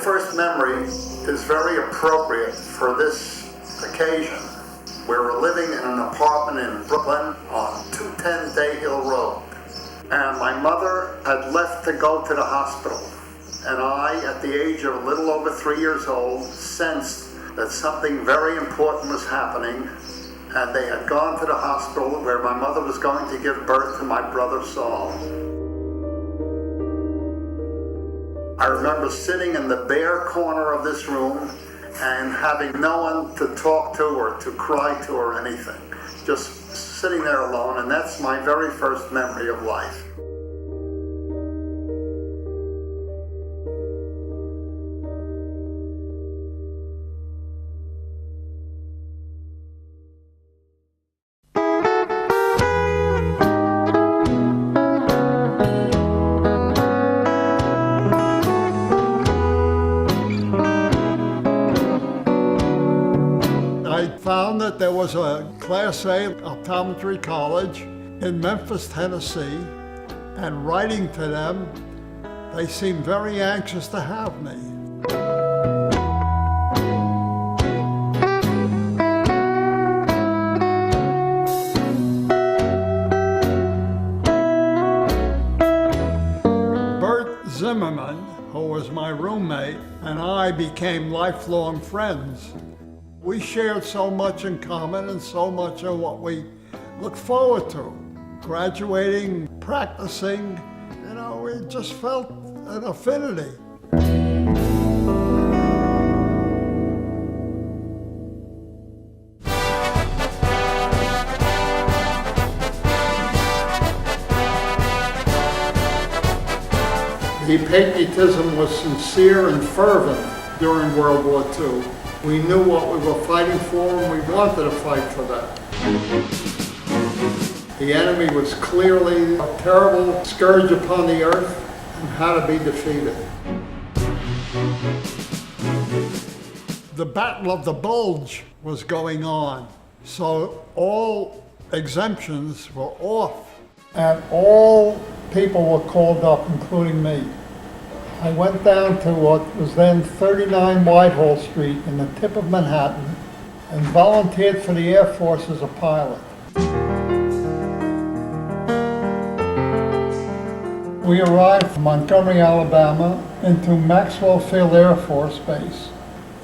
first memory is very appropriate for this occasion. We were living in an apartment in Brooklyn on 210 Day Hill Road. And my mother had left to go to the hospital. And I, at the age of a little over 3 years old, sensed that something very important was happening. And they had gone to the hospital where my mother was going to give birth to my brother Saul. I remember sitting in the bare corner of this room and having no one to talk to or to cry to or anything. Just sitting there alone, and that's my very first memory of life. I found that there was a Class A optometry college in Memphis, Tennessee, and writing to them, they seemed very anxious to have me. Bert Zimmerman, who was my roommate, and I became lifelong friends. We shared so much in common and so much of what we looked forward to. Graduating, practicing, we just felt an affinity. The patriotism was sincere and fervent during World War II. We knew what we were fighting for, and we wanted to fight for that. The enemy was clearly a terrible scourge upon the earth and had to be defeated. The Battle of the Bulge was going on, so all exemptions were off, and all people were called up, including me. I went down to what was then 39 Whitehall Street in the tip of Manhattan and volunteered for the Air Force as a pilot. We arrived from Montgomery, Alabama into Maxwell Field Air Force Base.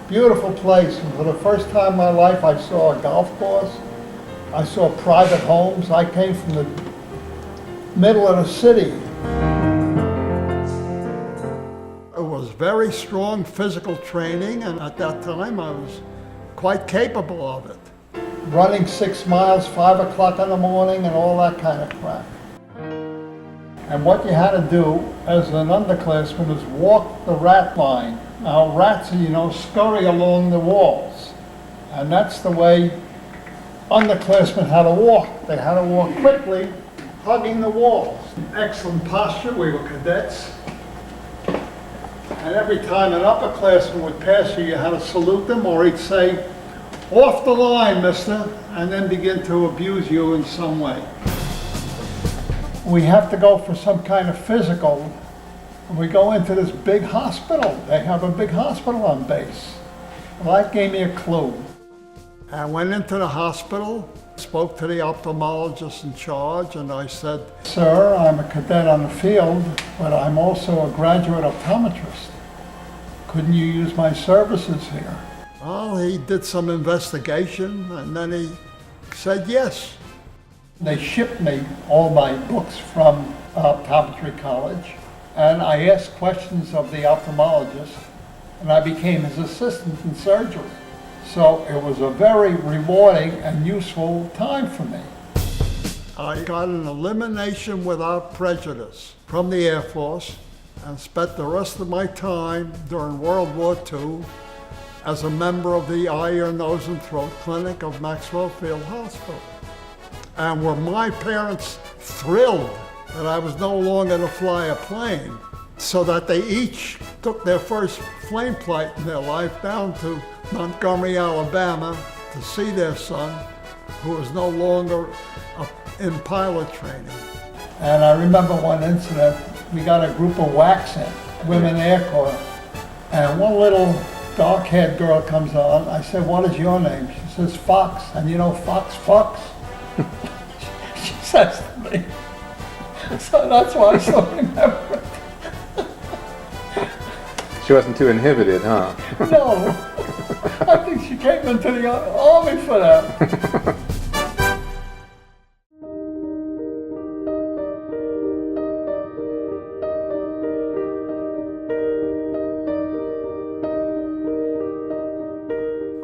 Beautiful place, and for the first time in my life I saw a golf course, I saw private homes. I came from the middle of the city. It was very strong physical training, and at that time I was quite capable of it. Running 6 miles, 5 o'clock in the morning, and all that kind of crap. And what you had to do as an underclassman is walk the rat line. Now rats, scurry along the walls. And that's the way underclassmen had to walk. They had to walk quickly, hugging the walls. Excellent posture, we were cadets. And every time an upperclassman would pass you, you had to salute them, or he'd say, "Off the line, mister," and then begin to abuse you in some way. We have to go for some kind of physical, and we go into this big hospital. They have a big hospital on base. Well, that gave me a clue. I went into the hospital, spoke to the ophthalmologist in charge, and I said, "Sir, I'm a cadet on the field, but I'm also a graduate optometrist. Couldn't you use my services here?" Well, he did some investigation, and then he said yes. They shipped me all my books from optometry college, and I asked questions of the ophthalmologist, and I became his assistant in surgery. So it was a very rewarding and useful time for me. I got an elimination without prejudice from the Air Force and spent the rest of my time during World War II as a member of the Eye, Ear, Nose, and Throat Clinic of Maxwell Field Hospital. And were my parents thrilled that I was no longer to fly a plane, so that they each took their first plane flight in their life down to Montgomery, Alabama to see their son, who was no longer in pilot training. And I remember one incident, we got a group of WACs in, Women Air Corps, And one little dark-haired girl comes on. I said, what is your name? She says, Fox. And you know Fox fucks? She says to me. So that's why I still remember it. She wasn't too inhibited, huh? No. I think she came into the army for that.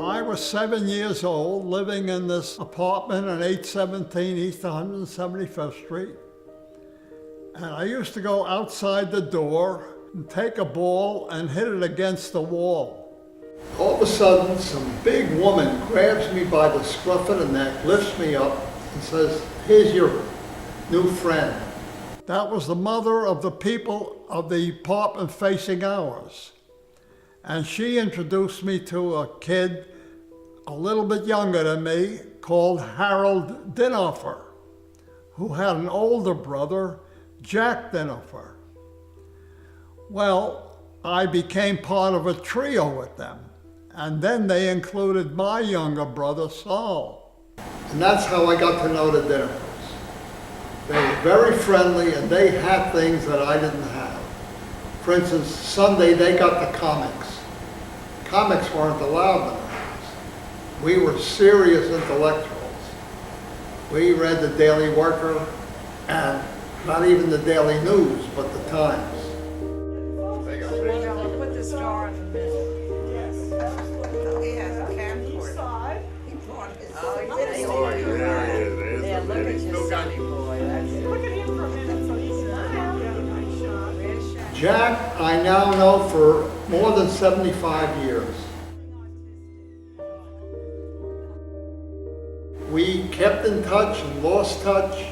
I was 7 years old, living in this apartment on 817 East 175th Street. And I used to go outside the door and take a ball and hit it against the wall. All of a sudden, some big woman grabs me by the scruff of the neck, lifts me up, and says, here's your new friend. That was the mother of the people of the apartment facing ours. And she introduced me to a kid a little bit younger than me called Harold Dinoffer, who had an older brother, Jack Dinoffer. Well, I became part of a trio with them, and then they included my younger brother, Saul. And that's how I got to know the Dinoffers. They were very friendly, and they had things that I didn't have. For instance, Sunday they got the comics. Comics weren't allowed in the house. We were serious intellectuals. We read the Daily Worker, and not even the Daily News, but the Times. Put the star in the middle. Yes. He has a camcorder. He brought his. Oh, he did. Oh, there he is. Yeah, look at your sonny boy. Look at him for a minute so he can get a nice shot. Jack, I now know for more than 75 years. We kept in touch and lost touch.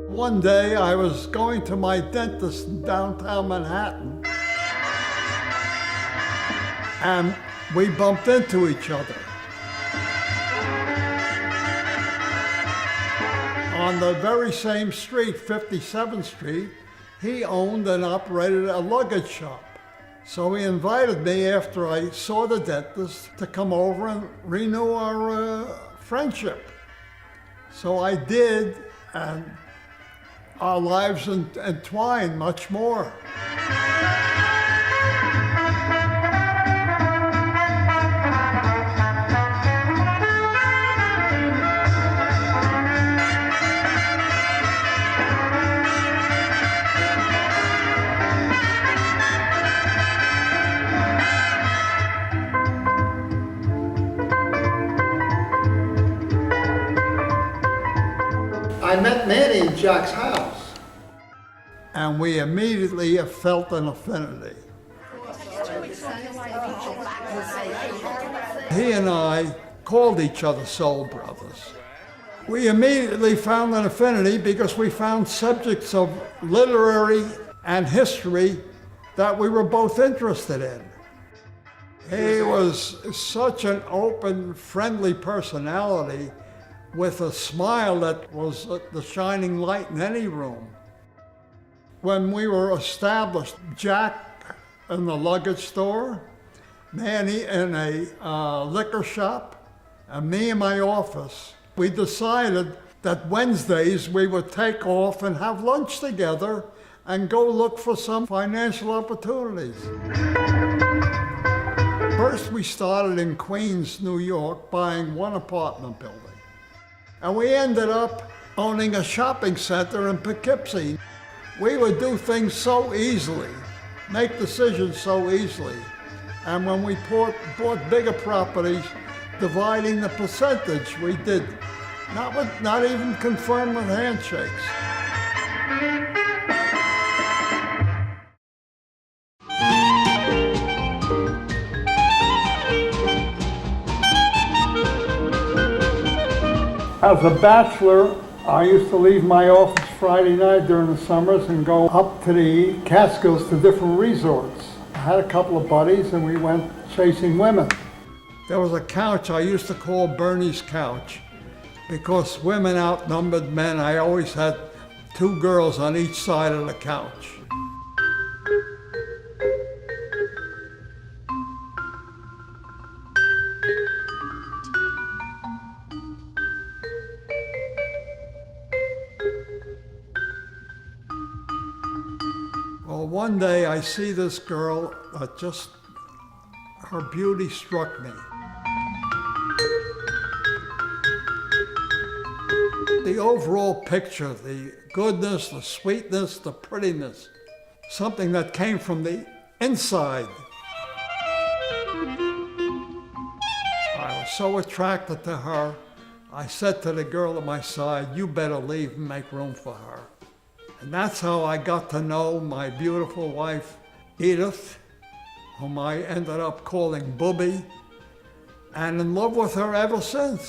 One day I was going to my dentist in downtown Manhattan, and we bumped into each other. On the very same street, 57th Street, he owned and operated a luggage shop. So he invited me after I saw the dentist to come over and renew our friendship. So I did, and our lives entwined much more. I met Manny in Jack's house, and we immediately felt an affinity. He and I called each other soul brothers. We immediately found an affinity because we found subjects of literary and history that we were both interested in. He was such an open, friendly personality with a smile that was the shining light in any room. When we were established, Jack in the luggage store, Manny in a liquor shop, and me in my office, we decided that Wednesdays we would take off and have lunch together and go look for some financial opportunities. First, we started in Queens, New York, buying one apartment building. And we ended up owning a shopping center in Poughkeepsie. We would do things so easily, make decisions so easily. And when we bought bigger properties, dividing the percentage, we did, not even confirmed with handshakes. As a bachelor, I used to leave my office Friday night during the summers and go up to the Catskills to different resorts. I had a couple of buddies and we went chasing women. There was a couch I used to call Bernie's couch because women outnumbered men. I always had two girls on each side of the couch. one day I see this girl, her beauty struck me. The overall picture, the goodness, the sweetness, the prettiness, something that came from the inside. I was so attracted to her, I said to the girl at my side, "You better leave and make room for her." And that's how I got to know my beautiful wife, Edith, whom I ended up calling Booby, and in love with her ever since.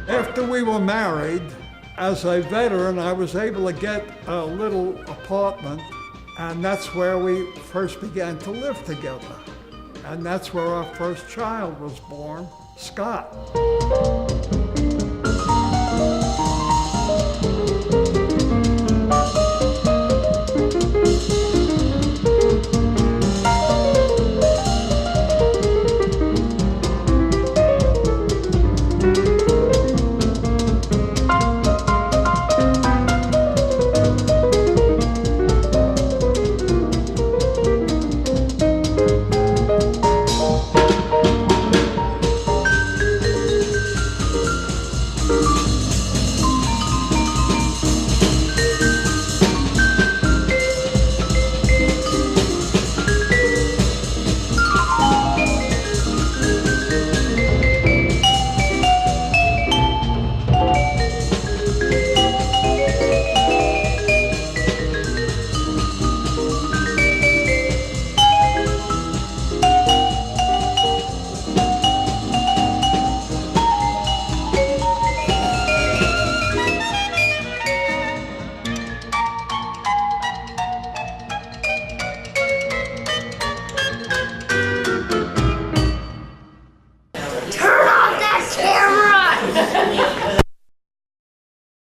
After we were married, as a veteran, I was able to get a little apartment, and that's where we first began to live together. And that's where our first child was born, Scott.